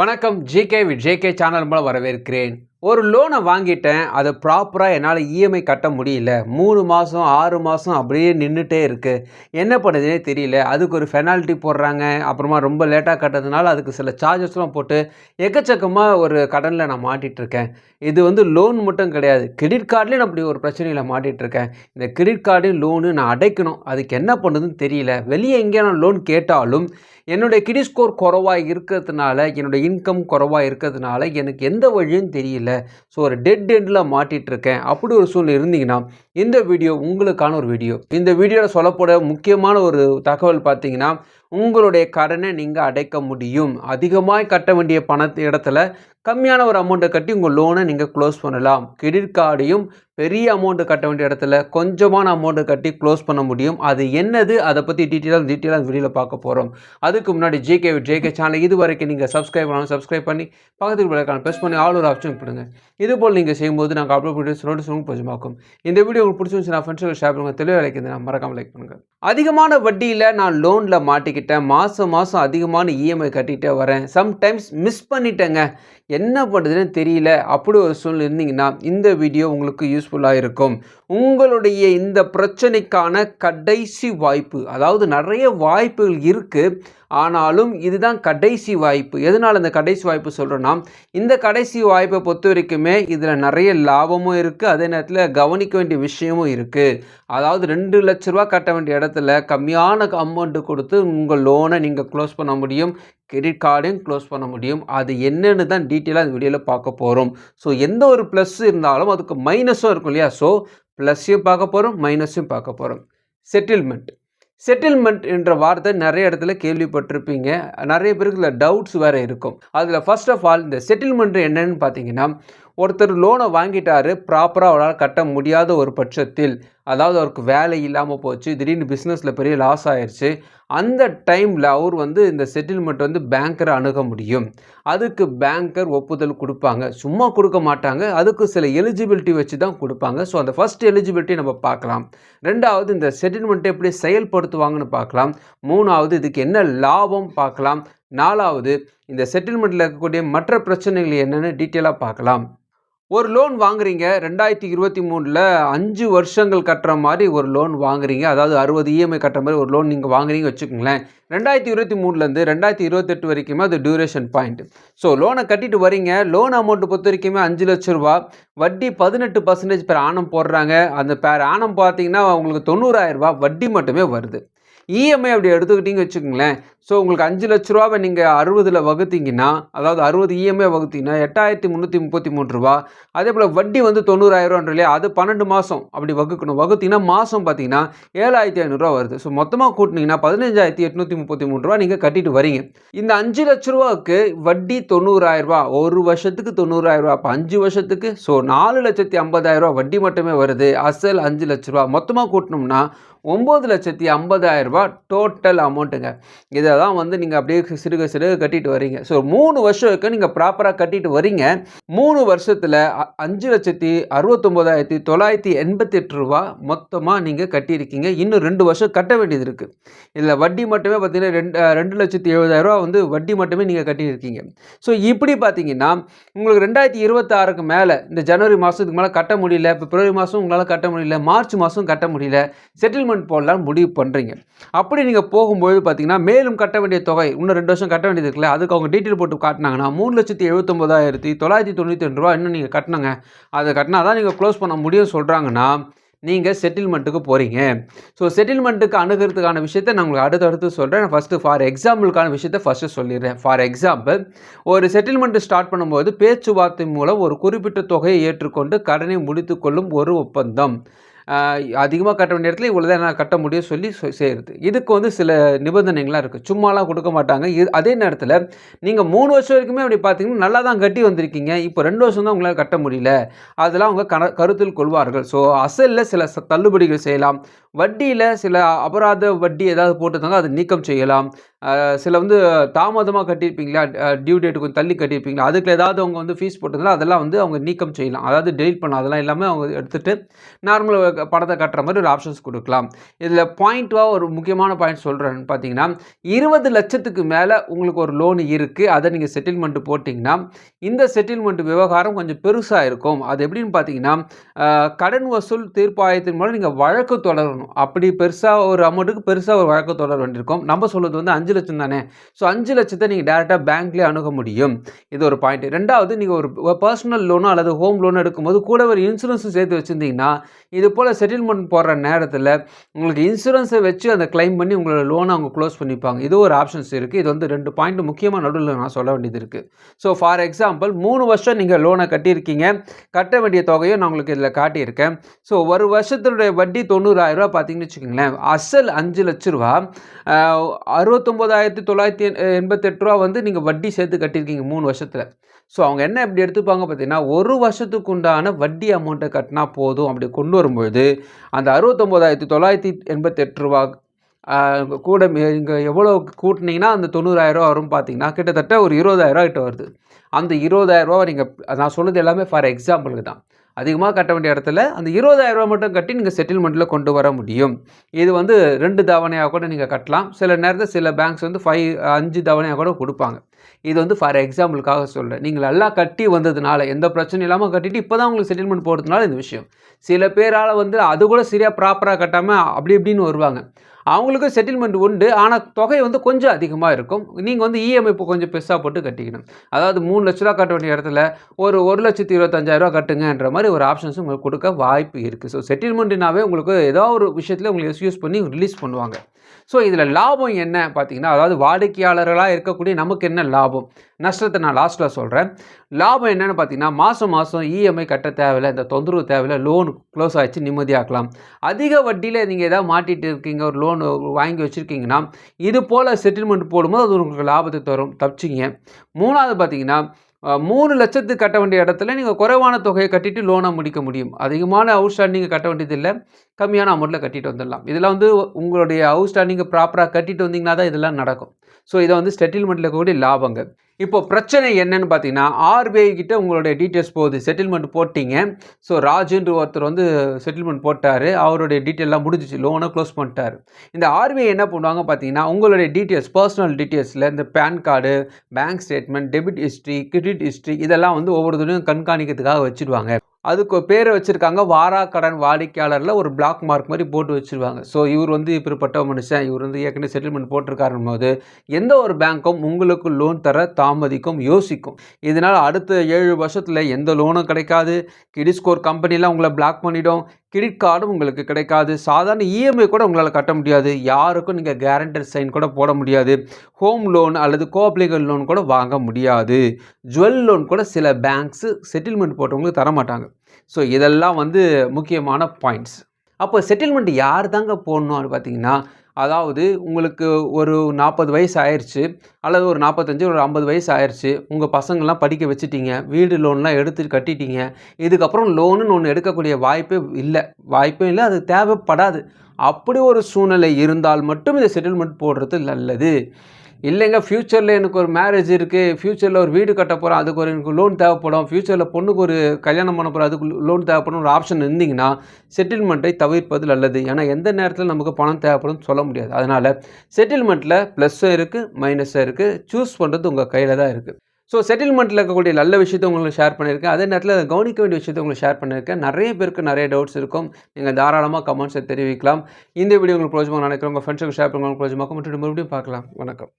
வணக்கம். GK with JK channel மூலம் வரவேற்கிறேன். ஒரு லோனை வாங்கிட்டேன். அதை ப்ராப்பராக என்னால் இஎம்ஐ கட்ட முடியல. 3 மாதம் 6 மாதம் அப்படியே நின்றுட்டே இருக்குது. என்ன பண்ணுறதுனே தெரியல. அதுக்கு ஒரு பெனால்ட்டி போடுறாங்க. அப்புறமா ரொம்ப லேட்டாக கட்டுறதுனால அதுக்கு சில சார்ஜஸ்லாம் போட்டு எக்கச்சக்கமாக ஒரு கடனில் நான் மாட்டிகிட்ருக்கேன். இது வந்து லோன் மட்டும் கிடையாது, கிரெடிட் கார்ட்லேயும் நான் அப்படி ஒரு பிரச்சனையில் மாட்டிகிட்ருக்கேன். இந்த கிரெடிட் கார்டு லோனு நான் அடைக்கணும். அதுக்கு என்ன பண்ணுறதுன்னு தெரியல. வெளியே எங்கேயா நான் லோன் கேட்டாலும் என்னுடைய கிரெடிட் ஸ்கோர் குறைவாக இருக்கிறதுனால, என்னுடைய இன்கம் குறைவாக இருக்கிறதுனால எனக்கு எந்த வழியும் தெரியல. ஸோ ஒரு டெட் எண்டில் மாட்டிகிட்ருக்கேன். அப்படி ஒரு சூழ்நிலை இருந்தீங்கன்னா இந்த வீடியோ உங்களுக்கான ஒரு வீடியோ. இந்த வீடியோவில் சொல்லப்போட முக்கியமான ஒரு தகவல் பார்த்தீங்கன்னா, உங்களுடைய கடனை நீங்கள் அடைக்க முடியும். அதிகமாக கட்ட வேண்டிய இடத்துல கம்மியான ஒரு அமௌண்ட்டை கட்டி உங்கள் லோனை நீங்கள் க்ளோஸ் பண்ணலாம். கிரெடிட் கார்டையும் பெரிய அமௌண்ட்டு கட்ட வேண்டிய இடத்துல கொஞ்சமான அமௌண்ட்டை கட்டி க்ளோஸ் பண்ண முடியும். அது என்னது, அதை பற்றி டீட்டெயிலாக வீடியோவில் பார்க்க போகிறோம். அதுக்கு முன்னாடி ஜேகே சேனல் இது வரைக்கும் நீங்கள் சப்ஸ்கிரைப் பண்ணி பக்கத்துக்கு பெல்லைக்கான ப்ரெஸ் பண்ணி ஆல் ஒரு ஆப்ஷன் கொடுங்க. இதுபோல் நீங்கள் செய்யும்போது நாங்கள் அப்லோட் வீடியோஸ் நோட்டிஃபிகேஷன் கொஞ்சமாக்கும். இந்த வீடியோ உங்களுக்கு பிடிச்சிருந்துச்சுன்னா ஃப்ரெண்ட்ஸுக்கு ஷேர் பண்ணுங்கள். தெளிவாக லைக் மறக்காமல் லைக் பண்ணுங்கள். அதிகமான வட்டியில் நான் லோனில் மாட்டிக்கிட்டேன். மாதம் அதிகமான இஎம்ஐ கட்டிகிட்டே வரேன். சம்டைம்ஸ் மிஸ் பண்ணிட்டேங்க. என்ன பண்ணுறதுன்னு தெரியல. அப்படி ஒரு சூழ்நிலை இருந்தீங்கன்னா இந்த வீடியோ உங்களுக்கு யூஸ்ஃபுல்லாக இருக்கும். உங்களுடைய இந்த பிரச்சனைக்கான கடைசி வாய்ப்பு, அதாவது நிறைய வாய்ப்புகள் இருக்குது, ஆனாலும் இதுதான் கடைசி வாய்ப்பு. எதனால் இந்த கடைசி வாய்ப்பு சொல்கிறேன்னா, இந்த கடைசி வாய்ப்பை பொறுத்த வரைக்குமே இதில் நிறைய லாபமும் இருக்குது, அதே நேரத்தில் கவனிக்க வேண்டிய விஷயமும் இருக்குது. அதாவது 2 லட்ச ரூபா கட்ட வேண்டிய இடத்துல கம்மியான அமௌண்ட்டு கொடுத்து உங்கள் லோனை நீங்கள் க்ளோஸ் பண்ண முடியும். கிரெடிட் கார்டையும் க்ளோஸ் பண்ண முடியும். அது என்னன்னு தான் டீட்டெயிலாக இந்த வீடியோவில் பார்க்க போகிறோம். ஸோ எந்த ஒரு ப்ளஸ் இருந்தாலும் அதுக்கு மைனஸும் இருக்கும் இல்லையா? ஸோ ப்ளஸ்ஸையும் பார்க்க போகிறோம், மைனஸையும் பார்க்க போகிறோம். செட்டில்மெண்ட் என்ற வார்த்தை நிறைய இடத்துல கேள்விப்பட்டிருப்பீங்க. நிறைய பேருக்கு இதில் டவுட்ஸ் வேறு இருக்கும். அதில் ஃபர்ஸ்ட் ஆஃப் ஆல் இந்த செட்டில்மெண்ட் என்னன்னு பார்த்தீங்கன்னா, ஒருத்தர் லோனை வாங்கிட்டாரு, ப்ராப்பராக அவரால் கட்ட முடியாத ஒரு பட்சத்தில், அதாவது அவருக்கு வேலை இல்லாமல் போச்சு, திடீர்னு பிஸ்னஸில் பெரிய லாஸ் ஆயிடுச்சு, அந்த டைமில் அவர் இந்த செட்டில்மெண்ட் பேங்கரை அணுக முடியும். அதுக்கு பேங்கர் ஒப்புதல் கொடுப்பாங்க, சும்மா கொடுக்க மாட்டாங்க. அதுக்கு சில எலிஜிபிலிட்டி வச்சு தான் கொடுப்பாங்க. ஸோ அந்த ஃபஸ்ட் எலிஜிபிலிட்டி நம்ம பார்க்கலாம். 2வது இந்த செட்டில்மெண்ட்டை எப்படி செயல்படுத்துவாங்கன்னு பார்க்கலாம். 3வது இதுக்கு என்ன லாபம் பார்க்கலாம். 4வது இந்த செட்டில்மெண்ட்டில் இருக்கக்கூடிய மற்ற பிரச்சனைகள் என்னென்னு டீட்டெயிலாக பார்க்கலாம். ஒரு லோன் வாங்குறீங்க 2023 5 வருஷங்கள் கட்டுற மாதிரி ஒரு லோன் வாங்குறீங்க. அதாவது 60 இஎம்ஐ கட்டுற மாதிரி ஒரு லோன் நீங்கள் வாங்குறீங்க வச்சுக்கோங்களேன். 2023 2028 வரைக்குமே அது டியூரேஷன் பாயிண்ட். ஸோ லோனை கட்டிட்டு வரீங்க. லோன் அமௌண்ட்டு பொறுத்த வரைக்குமே 5 லட்ச ரூபா, வட்டி 18% பெர் ஆனம் போடுறாங்க. அந்த பெர் ஆனம் பார்த்தீங்கன்னா உங்களுக்கு 90,000 ரூபா வட்டி மட்டுமே வருது. இஎம்ஐ அப்படி எடுத்துக்கிட்டிங்க வச்சுக்கோங்களேன். ஸோ உங்களுக்கு 5 லட்ச ரூபாவை நீங்கள் 60ல் வகுத்தீங்கன்னா, அதாவது 60 இஎம்ஐ வகுத்தீங்கன்னா 8,333 ரூபா. அதே போல் வட்டி 90,000 இல்லையா? அது 12 மாதம் அப்படி வகுத்தீங்கன்னா மாதம் பார்த்தீங்கன்னா 7,500 ரூபா வருது. ஸோ மொத்தமாக கூட்டினீங்கன்னா 15,833 ரூபா நீங்கள் கட்டிட்டு வரீங்க. இந்த 5 லட்ச ரூபாவுக்கு வட்டி 90,000 ரூபா, ஒரு வருஷத்துக்கு 90,000 ரூபா, அப்போ 5 வருஷத்துக்கு ஸோ 4,50,000 ரூபா வட்டி மட்டுமே வருது. அசல் 5 லட்ச ரூபா மொத்தமாக கூட்டினோம்னா 9,50,000 ரூபா டோட்டல் அமௌண்ட்டுங்க. இதை தான் நீங்கள் அப்படியே சிறுக கட்டிட்டு வரீங்க. ஸோ 3 வருஷத்துக்கு நீங்கள் ப்ராப்பராக கட்டிட்டு வரீங்க. 3 வருஷத்தில் 5,69,988 ரூபா மொத்தமாக நீங்கள் கட்டியிருக்கீங்க. இன்னும் 2 வருஷம் கட்ட வேண்டியது இருக்குது. இதில் வட்டி மட்டுமே பார்த்தீங்கன்னா 2,70,000 ரூபா வட்டி மட்டுமே நீங்கள் கட்டியிருக்கீங்க. ஸோ இப்படி பார்த்தீங்கன்னா உங்களுக்கு 2026க்கு மேலே இந்த ஜனவரி மாதத்துக்கு மேலே கட்ட முடியல, இப்போ பிப்ரவரி மாதம் உங்களால் கட்ட முடியல, மார்ச் மாதம் கட்ட முடியல, செட்டில்மெண்ட் போடலாம் முடிவு பண்ணுறீங்க. அப்படி நீங்கள் போகும்போது பார்த்தீங்கன்னா மேலும் கட்ட வேண்டிய தொகை இன்னும் 2 வருஷம் கட்ட வேண்டியது இருக்குல்ல, அதுக்கு அவங்க டீட்டெயில் போட்டு காட்டினாங்கன்னா 3,79,992 ரூபா இன்னும் நீங்கள் கட்டினாங்க. அதை கட்டினா தான் நீங்கள் க்ளோஸ் பண்ண முடியும் சொல்கிறாங்கன்னா நீங்கள் செட்டில்மெண்ட்டுக்கு போகிறீங்க. ஸோ செட்டில்மெண்ட்டுக்கு அணுகிறதுக்கான விஷயத்தை நான் உங்களுக்கு அடுத்தடுத்து சொல்கிறேன். ஃபஸ்ட்டு ஃபார் எக்ஸாம்பிளுக்கான விஷயத்தை ஃபஸ்ட்டு சொல்லிடுறேன். ஃபார் எக்ஸாம்பிள், ஒரு செட்டில்மெண்ட்டு ஸ்டார்ட் பண்ணும்போது பேச்சுவார்த்தை மூலம் ஒரு குறிப்பிட்ட தொகையை ஏற்றுக்கொண்டு கடனை முடித்து கொள்ளும் ஒரு ஒப்பந்தம். அதிகமாக கட்ட வேண்டிய இடத்துல இவ்வளோ தான் நான் கட்ட முடியும் சொல்லி செய்கிறது. இதுக்கு சில நிபந்தனைகள்லாம் இருக்குது. சும்மாலாம் கொடுக்க மாட்டாங்க. அதே நேரத்தில் நீங்கள் 3 வருஷம் வரைக்குமே அப்படி பார்த்தீங்கன்னா நல்லா தான் கட்டி வந்திருக்கீங்க. இப்போ 2 வருஷம் தான் உங்களால் கட்ட முடியல. அதெல்லாம் அவங்க கருத்தில் கொள்வார்கள். ஸோ அசலில் சில தள்ளுபடிகள் செய்யலாம். வட்டியில் சில அபராத வட்டி ஏதாவது போட்டுருந்தாங்க அதை நீக்கம் செய்யலாம். சில தாமதமாக கட்டியிருப்பீங்களா, டியூ டேட்டு கொஞ்சம் தள்ளி கட்டியிருப்பீங்களா, அதுக்கு ஏதாவது அவங்க ஃபீஸ் போட்டிருந்தாலும் அதெல்லாம் அவங்க நீக்கம் செய்யலாம். அதாவது டெலிட் பண்ணலாம். அதெல்லாம் எல்லாமே அவங்க எடுத்துகிட்டு நார்மல் பணத்தை கட்டுற மாதிரி ஒரு ஆப்ஷன்ஸ் கொடுக்கலாம். இதில் பாயிண்ட்டாக ஒரு முக்கியமான பாயிண்ட் சொல்கிறேன்னு பார்த்தீங்கன்னா, 20 லட்சத்துக்கு மேலே உங்களுக்கு ஒரு லோன் இருக்குது, அதை நீங்கள் செட்டில்மெண்ட் போட்டிங்கன்னா இந்த செட்டில்மெண்ட் விவகாரம் கொஞ்சம் பெருசாக இருக்கும். அது எப்படின்னு பார்த்தீங்கன்னா, கடன் வசூல் தீர்ப்பாயத்தின் மூலம் நீங்கள் வழக்கு தொடரணும். அப்படி பெருசாக ஒரு அமௌண்ட்டுக்கு பெருசாக ஒரு வழக்கு தொடர வேண்டியிருக்கும். நம்ம சொல்வது வந்து 5 லட்சம் தானே, ஸோ 5 லட்சத்தை நீங்கள் டேரெக்டாக பேங்க்லேயே அணுக முடியும். இது ஒரு பாயிண்ட். ரெண்டாவது, நீங்கள் ஒரு பர்சனல் லோனோ அல்லது ஹோம் லோனோ எடுக்கும்போது கூட ஒரு இன்சூரன்ஸும் சேர்த்து வச்சுருந்தீங்கன்னா, இது போல் செட்டில்மெண்ட் போடுற நேரத்தில் உங்களுக்கு இன்சூரன்ஸை வச்சு அந்த கிளைம் பண்ணி உங்களோட லோனை அவங்க க்ளோஸ் பண்ணிப்பாங்க. இது ஒரு ஆப்ஷன்ஸ் இருக்குது. இது வந்து 2 பாயிண்ட் முக்கியமாக நடுவில் நான் சொல்ல வேண்டியது இருக்குது. ஸோ ஃபார் எக்ஸாம்பிள் 3 வருஷம் நீங்கள் லோனை கட்டியிருக்கீங்க, கட்ட வேண்டிய தொகையும் நான் உங்களுக்கு இதில் காட்டியிருக்கேன். ஸோ ஒரு வருஷத்தினுடைய வட்டி 90,000 பார்த்தீங்கன்னு வச்சுக்கோங்களேன். அசல் 5 லட்ச ரூபா, 69,988 வந்து நீங்கள் வட்டி சேர்த்து கட்டியிருக்கீங்க 3 வருஷத்தில். ஸோ அவங்க என்ன எப்படி எடுத்துப்பாங்க பார்த்தீங்கன்னா, ஒரு வருஷத்துக்கு உண்டான வட்டி அமௌண்ட்டை கட்டினா போதும். அப்படி கொண்டு வரும்பொழுது அந்த 69,988 கூட இங்கே எவ்வளோ கூட்டினீங்கன்னா அந்த 90,000 வரும் பார்த்தீங்கன்னா, கிட்டத்தட்ட ஒரு 20,000 கிட்ட வருது. அந்த 20,000 நீங்கள், நான் சொல்கிறது எல்லாமே ஃபார் எக்ஸாம்பிளுக்கு தான். அதிகமாக கட்ட வேண்டிய இடத்துல அந்த 20,000 மட்டும் கட்டி நீங்கள் செட்டில்மெண்ட்டில் கொண்டு வர முடியும். இது வந்து 2 தவணையாக கூட நீங்கள் கட்டலாம். சில நேரத்தில் சில பேங்க்ஸ் வந்து 5 தவணையாக கூட கொடுப்பாங்க. இது வந்து ஃபார் எக்ஸாம்பிளுக்காக சொல்கிறேன். நீங்கள் நல்லா கட்டி வந்ததுனால, எந்த பிரச்சனையும் இல்லாமல் கட்டிட்டு இப்போ தான் உங்களுக்கு செட்டில்மெண்ட் போடுறதுனால இந்த விஷயம். சில பேரால் வந்து அது கூட சரியாக ப்ராப்பராக கட்டாமல் அப்படி இப்படின்னு வருவாங்க. அவங்களுக்கும் செட்டில்மெண்ட் உண்டு, ஆனால் தொகை வந்து கொஞ்சம் அதிகமாக இருக்கும். நீங்கள் வந்து இஎம்ஐ இப்போ கொஞ்சம் பெருசாக போட்டு கட்டிக்கணும். அதாவது 3 லட்ச ரூபா கட்ட வேண்டிய இடத்துல ஒரு 1,25,000 கட்டுங்கன்ற மாதிரி ஒரு ஆப்ஷன்ஸ் உங்களுக்கு கொடுக்க வாய்ப்பு இருக்குது. ஸோ செட்டில்மெண்ட்னாவே உங்களுக்கு ஏதோ ஒரு விஷயத்தில் உங்களுக்கு எக்ஸ்கியூஸ் பண்ணி ரிலீஸ் பண்ணுவாங்க. ஸோ இதில் லாபம் என்ன பார்த்தீங்கன்னா, அதாவது வாடிக்கையாளர்களாக இருக்கக்கூடிய நமக்கு என்ன லாபம், நஷ்டத்தை நான் லாஸ்ட்டில் சொல்கிறேன். லாபம் என்னென்னு பார்த்தீங்கன்னா, மாதம் இஎம்ஐ கட்ட தேவையில்லை, இந்த தொந்தரவு தேவையில்லை, லோன் க்ளோஸ் ஆகிடுச்சு, நிம்மதியாக்கலாம். அதிக வட்டியில் நீங்கள் எதாவது மாட்டிகிட்டு இருக்கீங்க, ஒரு லோன் வாங்கி வச்சுருக்கீங்கன்னா, இது போல் செட்டில்மெண்ட் போடும்போது அது உங்களுக்கு லாபத்தை தரும், தப்பிச்சிங்க. 3வது பார்த்தீங்கன்னா, 3 லட்சத்துக்கு கட்ட வேண்டிய இடத்துல நீங்கள் குறைவான தொகையை கட்டிட்டு லோனை முடிக்க முடியும். அதிகமான அவுட்ஸ்டாண்டிங்கை கட்ட வேண்டியதில்லை, கம்மியான அமௌண்ட்டில் கட்டிட்டு வந்துடலாம். இதெல்லாம் வந்து உங்களுடைய அவுட்ஸ்டாண்டிங்கை ப்ராப்பராக கட்டிட்டு வந்தீங்கன்னா தான் இதெல்லாம் நடக்கும். ஸோ இதை வந்து செட்டில்மெண்ட்டில் கூடிய லாபங்கள். இப்போ பிரச்சனை என்னன்னு பார்த்தீங்கன்னா, ஆர்பிஐ கிட்ட உங்களுடைய டீட்டெயில்ஸ் போகுது. செட்டில்மெண்ட் போட்டிங்க. ஸோ ராஜுன்ற ஒருத்தர் வந்து செட்டில்மெண்ட் போட்டார், அவருடைய டீட்டெயிலாம் முடிஞ்சிச்சு, லோனை க்ளோஸ் பண்ணிட்டார். இந்த ஆர்பிஐ என்ன பண்ணுவாங்க பார்த்தீங்கன்னா, உங்களுடைய டீட்டெயில்ஸ், பர்சனல் டீட்டெயில்ஸில் இந்த PAN card, bank statement, debit history, credit history இதெல்லாம் வந்து ஒவ்வொருத்தரையும் கண்காணிக்கிறதுக்காக வச்சுருவாங்க. அதுக்கு பேரை வச்சுருக்காங்க, வாராக்கடன் வாடிக்கையாளரில் ஒரு பிளாக் மார்க் மாதிரி போட்டு வச்சுருவாங்க. ஸோ இவர் வந்து இப்படிப்பட்ட மனுஷன், இவர் வந்து ஏற்கனவே செட்டில்மெண்ட் போட்டிருக்காருன்னும் போது எந்த ஒரு பேங்க்கும் உங்களுக்கு லோன் தர தாமதிக்கும், யோசிக்கும். இதனால் அடுத்த 7 வருஷத்தில் எந்த லோனும் கிடைக்காது. கிரெடிட் ஸ்கோர் கம்பெனிலாம் உங்களை பிளாக் பண்ணிடும். கிரெடிட் கார்டும் உங்களுக்கு கிடைக்காது. சாதாரண இஎம்ஐ கூட உங்களால் கட்ட முடியாது. யாருக்கும் நீங்கள் கேரண்டர் சைன் கூட போட முடியாது. ஹோம் லோன் அல்லது கோஆப்ளிகல் லோன் கூட வாங்க முடியாது. ஜுவல் லோன் கூட சில பேங்க்ஸு செட்டில்மெண்ட் போட்டவங்களுக்கு தரமாட்டாங்க. ஸோ இதெல்லாம் வந்து முக்கியமான பாயிண்ட்ஸ். அப்போ செட்டில்மெண்ட் யார் தாங்க போடணும் அப்படின்னு பார்த்தீங்கன்னா, அதாவது உங்களுக்கு ஒரு 40 வயசு ஆயிடுச்சு, அல்லது ஒரு 45, ஒரு 50 வயசு ஆயிடுச்சு, உங்கள் பசங்கள்லாம் படிக்க வச்சுட்டீங்க, வீடு லோன்லாம் எடுத்து கட்டிட்டீங்க, இதுக்கப்புறம் லோனுன்னு ஒன்று எடுக்கக்கூடிய வாய்ப்பே இல்லை, அது தேவைப்படாது. அப்படி ஒரு சூழ்நிலை இருந்தால் மட்டும் இந்த செட்டில்மெண்ட் போடுறது நல்லது. இல்லைங்க, ஃப்யூச்சரில் எனக்கு ஒரு மேரேஜ் இருக்குது, ஃப்யூச்சரில் ஒரு வீடு கட்ட போகிறேன், அதுக்கு ஒரு எனக்கு லோன் தேவைப்படும், ஃப்யூச்சரில் பொண்ணுக்கு ஒரு கல்யாணம் பண்ண போகிறேன், அதுக்கு லோன் தேவைப்படும் ஒரு ஆப்ஷன் இருந்தீங்கன்னா செட்டில்மெண்ட்டை தவிர்ப்பது நல்லது. ஏன்னா எந்த நேரத்தில் நமக்கு பணம் தேவைப்படும் சொல்ல முடியாது. அதனால் செட்டில்மெண்ட்டில் ப்ளஸ்ஸும் இருக்குது, மைனஸும் இருக்குது. சூஸ் பண்ணுறது உங்கள் கையில் தான் இருக்குது. ஸோ செட்டில்மெண்ட்டில் இருக்கக்கூடிய நல்ல விஷயத்தை உங்களுக்கு ஷேர் பண்ணியிருக்கேன். அதே நேரத்தில் அதை கவனிக்க வேண்டிய விஷயத்தை உங்களுக்கு ஷேர் பண்ணியிருக்கேன். நிறைய பேருக்கு நிறைய டவுட்ஸ் இருக்கும். நீங்கள் தாராளமாக கமெண்ட்ஸை தெரிவிக்கலாம். இந்த வீடியோ உங்களுக்கு பிரோஜனமாக நினைக்கிறேன். உங்கள் ஃப்ரெண்ட்ஸுக்கு ஷேர் பண்ணுங்க, உங்களுக்கு பிரோஜனமாக. மறுபடியும் பார்க்கலாம். வணக்கம்.